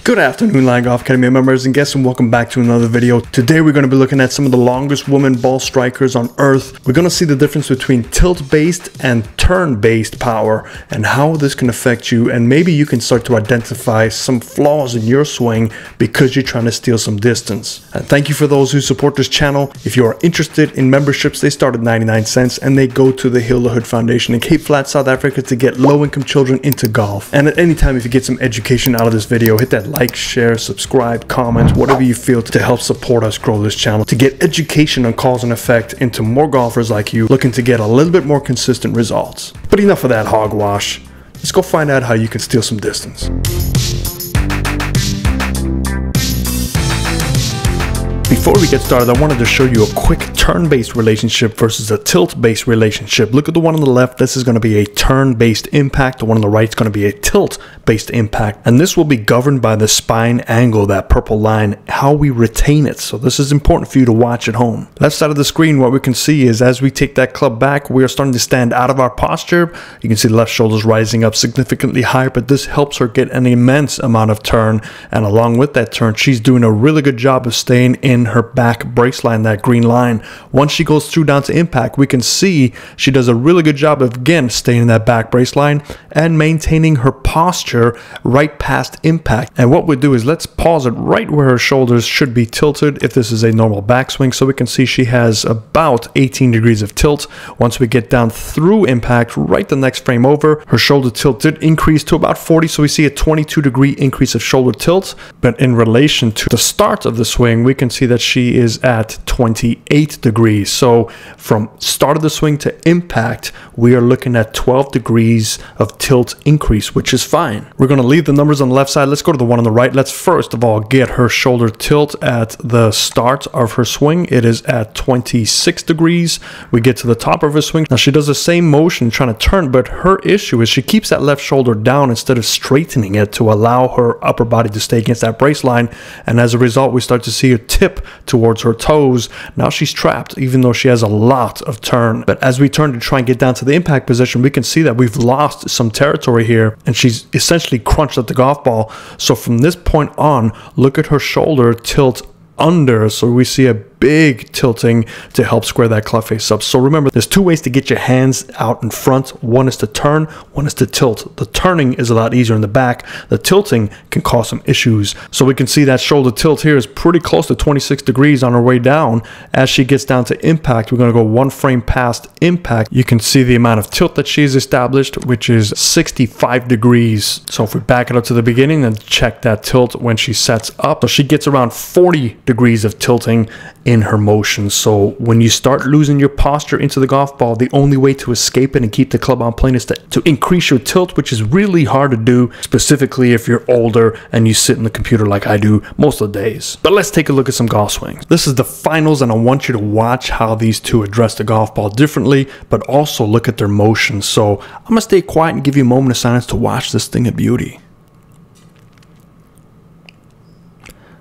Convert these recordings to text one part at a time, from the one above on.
Good afternoon, Line Golf Academy members and guests, and welcome back to another video. Today we're going to be looking at some of the longest women ball strikers on earth. We're going to see the difference between tilt-based and turn-based power and how this can affect you, and maybe you can start to identify some flaws in your swing because you're trying to steal some distance. And thank you for those who support this channel. If you are interested in memberships, they start at 99 cents and they go to the Heal the Hood Foundation in Cape Flats, South Africa, to get low-income children into golf. And at any time, if you get some education out of this video, hit that like, share, subscribe, comment, whatever you feel to help support us grow this channel, to get education on cause and effect into more golfers like you looking to get a little bit more consistent results. But enough of that hogwash. Let's go find out how you can steal some distance. Before we get started, I wanted to show you a quick turn-based relationship versus a tilt-based relationship. Look at the one on the left. This is going to be a turn-based impact. The one on the right is going to be a tilt-based impact. And this will be governed by the spine angle, that purple line, how we retain it. So this is important for you to watch at home. Left side of the screen, what we can see is as we take that club back, we are starting to stand out of our posture. You can see the left shoulder's rising up significantly higher, but this helps her get an immense amount of turn. And along with that turn, she's doing a really good job of staying in her back brace line, that green line. Once she goes through down to impact, we can see she does a really good job of, again, staying in that back brace line and maintaining her posture right past impact. And what we do is let's pause it right where her shoulders should be tilted if this is a normal backswing, so we can see she has about 18 degrees of tilt. Once we get down through impact, right the next frame over, her shoulder tilt did increase to about 40, so we see a 22-degree increase of shoulder tilt. But in relation to the start of the swing, we can see that she is at 28 degrees. So from start of the swing to impact, we are looking at 12 degrees of tilt increase, which is fine. We're going to leave the numbers on the left side. Let's go to the one on the right. Let's first of all get her shoulder tilt at the start of her swing. It is at 26 degrees. We get to the top of her swing. Now she does the same motion trying to turn, but her issue is she keeps that left shoulder down instead of straightening it to allow her upper body to stay against that brace line. And as a result, we start to see her tip towards her toes. Now she's trapped, even though she has a lot of turn. But as we turn to try and get down to the impact position, we can see that we've lost some territory here, and she's essentially crunched at the golf ball. So from this point on, look at her shoulder tilt under, so we see a big tilting to help square that club face up. So remember, there's two ways to get your hands out in front. One is to turn, one is to tilt. The turning is a lot easier in the back. The tilting can cause some issues. So we can see that shoulder tilt here is pretty close to 26 degrees on her way down. As she gets down to impact, we're going to go one frame past impact. You can see the amount of tilt that she's established, which is 65 degrees. So if we back it up to the beginning and check that tilt when she sets up, so she gets around 40 degrees of tilting in her motion. So when you start losing your posture into the golf ball, the only way to escape it and keep the club on plane is to increase your tilt, which is really hard to do, specifically if you're older and you sit in the computer like I do most of the days. But let's take a look at some golf swings. This is the finals, and I want you to watch how these two address the golf ball differently, but also look at their motion. So I'm gonna stay quiet and give you a moment of silence to watch this thing of beauty.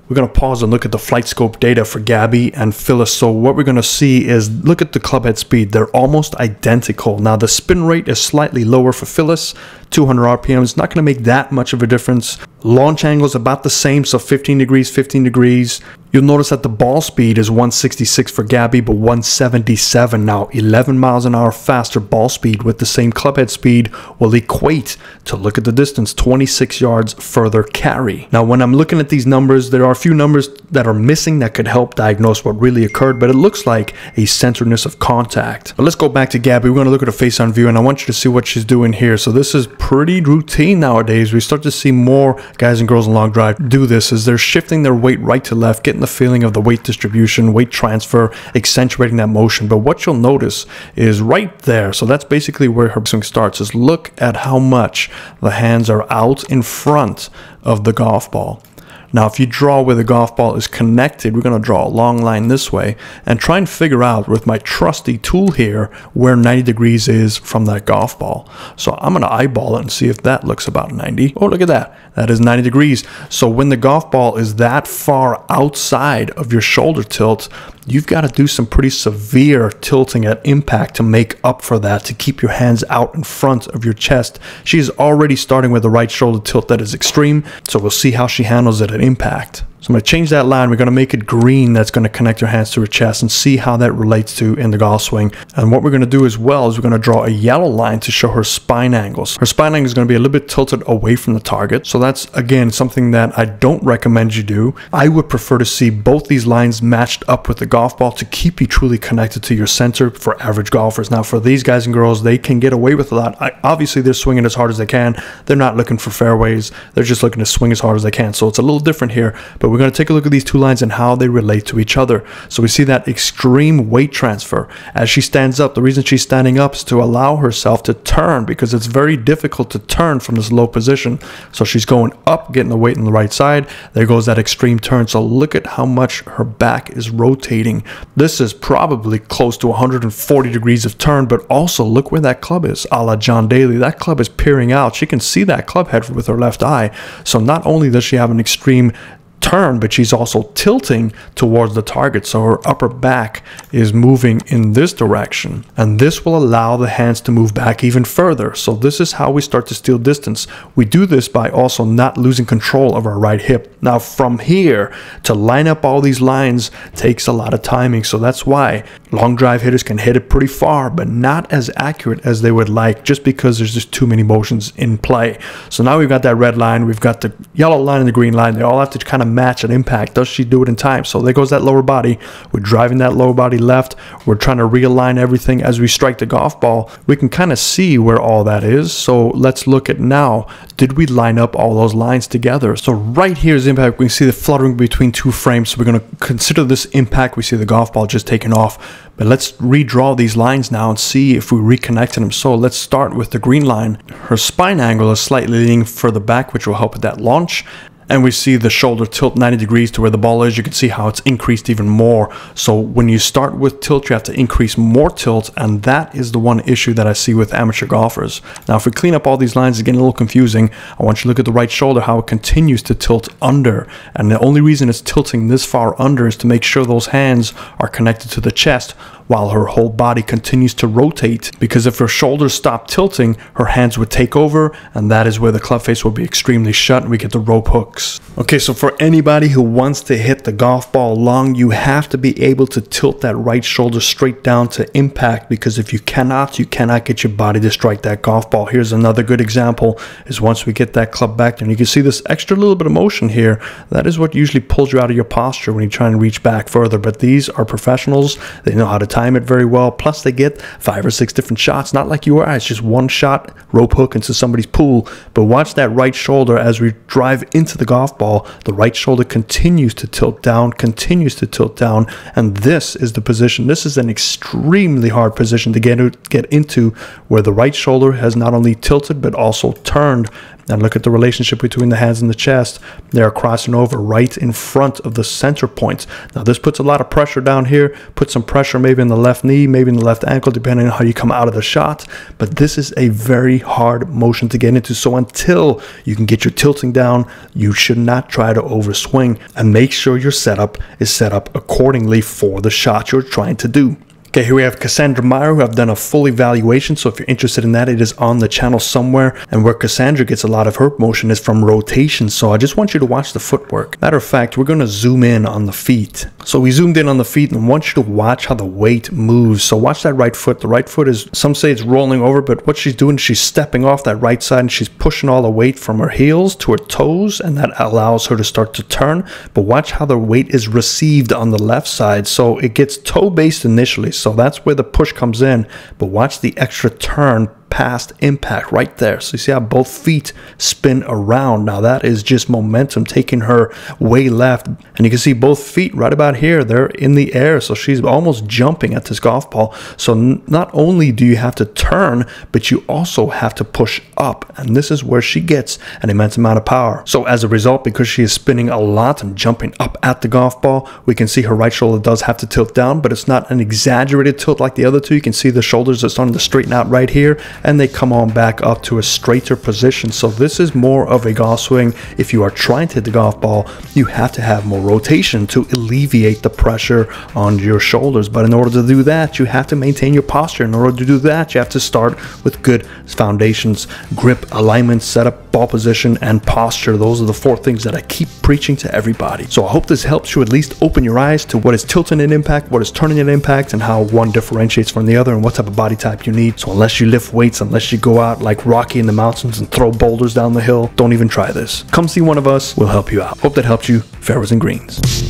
We're going to pause and look at the Flightscope data for Gabby and Phillis. So what we're going to see is, look at the club head speed. They're almost identical. Now the spin rate is slightly lower for Phillis, 200 RPMs. Not going to make that much of a difference. Launch angle is about the same, so 15 degrees, 15 degrees. You'll notice that the ball speed is 166 for Gabby, but 177. Now 11 miles an hour faster ball speed with the same club head speed will equate to, look at the distance, 26 yards further carry. Now when I'm looking at these numbers, there are a few numbers that are missing that could help diagnose what really occurred, but it looks like a centeredness of contact. But let's go back to Gabby. We're going to look at a face on view, and I want you to see what she's doing here. So this is pretty routine nowadays. We start to see more guys and girls in long drive do this, is they're shifting their weight right to left, getting the feeling of the weight distribution, weight transfer, accentuating that motion. But what you'll notice is right there, so that's basically where her swing starts, is look at how much the hands are out in front of the golf ball. Now, if you draw where the golf ball is connected, we're going to draw a long line this way and try and figure out with my trusty tool here where 90 degrees is from that golf ball. So I'm going to eyeball it and see if that looks about 90. Oh, look at that. That is 90 degrees. So when the golf ball is that far outside of your shoulder tilt, you've got to do some pretty severe tilting at impact to make up for that, to keep your hands out in front of your chest. She is already starting with the right shoulder tilt that is extreme, so we'll see how she handles it at impact. So I'm going to change that line. We're going to make it green. That's going to connect her hands to her chest and see how that relates to in the golf swing. And what we're going to do as well is we're going to draw a yellow line to show her spine angles. Her spine angle is going to be a little bit tilted away from the target. So that's, again, something that I don't recommend you do. I would prefer to see both these lines matched up with the golf ball to keep you truly connected to your center for average golfers. Now, for these guys and girls, they can get away with a lot. Obviously, they're swinging as hard as they can. They're not looking for fairways. They're just looking to swing as hard as they can. So it's a little different here, but we're going to take a look at these two lines and how they relate to each other. So we see that extreme weight transfer as she stands up. The reason she's standing up is to allow herself to turn, because it's very difficult to turn from this low position. So she's going up, getting the weight on the right side. There goes that extreme turn. So look at how much her back is rotating. This is probably close to 140 degrees of turn, but also look where that club is, a la John Daly. That club is peering out. She can see that club head with her left eye. So not only does she have an extreme turn, but she's also tilting towards the target, so her upper back is moving in this direction, and this will allow the hands to move back even further. So this is how we start to steal distance. We do this by also not losing control of our right hip. Now from here to line up all these lines takes a lot of timing, so that's why long drive hitters can hit it pretty far but not as accurate as they would like, just because there's just too many motions in play. So now we've got that red line, we've got the yellow line and the green line. They all have to kind of match at impact. Does she do it in time? So there goes that lower body. We're driving that lower body left. We're trying to realign everything as we strike the golf ball. We can kind of see where all that is. So let's look at now, did we line up all those lines together? So right here is impact. We can see the fluttering between two frames. So we're going to consider this impact. We see the golf ball just taken off. But let's redraw these lines now and see if we reconnected them. So let's start with the green line. Her spine angle is slightly leaning further back, which will help with that launch. And we see the shoulder tilt 90 degrees to where the ball is. You can see how it's increased even more. So when you start with tilt, you have to increase more tilt, and that is the one issue that I see with amateur golfers. Now, if we clean up all these lines, it's getting a little confusing. I want you to look at the right shoulder, how it continues to tilt under. And the only reason it's tilting this far under is to make sure those hands are connected to the chest while her whole body continues to rotate, because if her shoulders stop tilting, her hands would take over, and that is where the club face will be extremely shut and we get the rope hooks. Okay, so for anybody who wants to hit the golf ball long, you have to be able to tilt that right shoulder straight down to impact, because if you cannot get your body to strike that golf ball. Here's another good example, is once we get that club back there, and you can see this extra little bit of motion here, that is what usually pulls you out of your posture when you try and reach back further. But these are professionals. They know how to time it very well, plus they get 5 or 6 different shots, not like you or I. It's just one shot, rope hook into somebody's pool. But watch that right shoulder as we drive into the golf ball. The right shoulder continues to tilt down, and this is the position. This is an extremely hard position to get into, where the right shoulder has not only tilted but also turned. And look at the relationship between the hands and the chest. They are crossing over right in front of the center point. Now this puts a lot of pressure down here, put some pressure maybe in the left knee, maybe in the left ankle, depending on how you come out of the shot. But this is a very hard motion to get into. So until you can get your tilting down, you should not try to overswing, and make sure your setup is set up accordingly for the shot you're trying to do. Okay, here we have Cassandra Meyer, who have done a full evaluation. So if you're interested in that, it is on the channel somewhere. And where Cassandra gets a lot of her motion is from rotation. So I just want you to watch the footwork. Matter of fact, we're going to zoom in on the feet. So we zoomed in on the feet, and I want you to watch how the weight moves. So watch that right foot. The right foot is, some say it's rolling over, but what she's doing, she's stepping off that right side and she's pushing all the weight from her heels to her toes, and that allows her to start to turn. But watch how the weight is received on the left side. So it gets toe-based initially. So that's where the push comes in, but watch the extra turn past impact right there. So you see how both feet spin around. Now that is just momentum taking her way left, and you can see both feet right about here, they're in the air. So she's almost jumping at this golf ball. So not only do you have to turn, but you also have to push up, and this is where she gets an immense amount of power. So as a result, because she is spinning a lot and jumping up at the golf ball, we can see her right shoulder does have to tilt down, but it's not an exaggerated tilt like the other two. You can see the shoulders are starting to straighten out right here and they come on back up to a straighter position. So this is more of a golf swing. If you are trying to hit the golf ball, you have to have more rotation to alleviate the pressure on your shoulders. But in order to do that, you have to maintain your posture. In order to do that, you have to start with good foundations, grip, alignment, setup, ball position, and posture. Those are the 4 things that I keep preaching to everybody. So I hope this helps you at least open your eyes to what is tilting in impact, what is turning in impact, and how one differentiates from the other, and what type of body type you need. So unless you lift weights, unless you go out like Rocky in the mountains and throw boulders down the hill, don't even try this. Come see one of us, we'll help you out. Hope that helped you. Fairways and greens.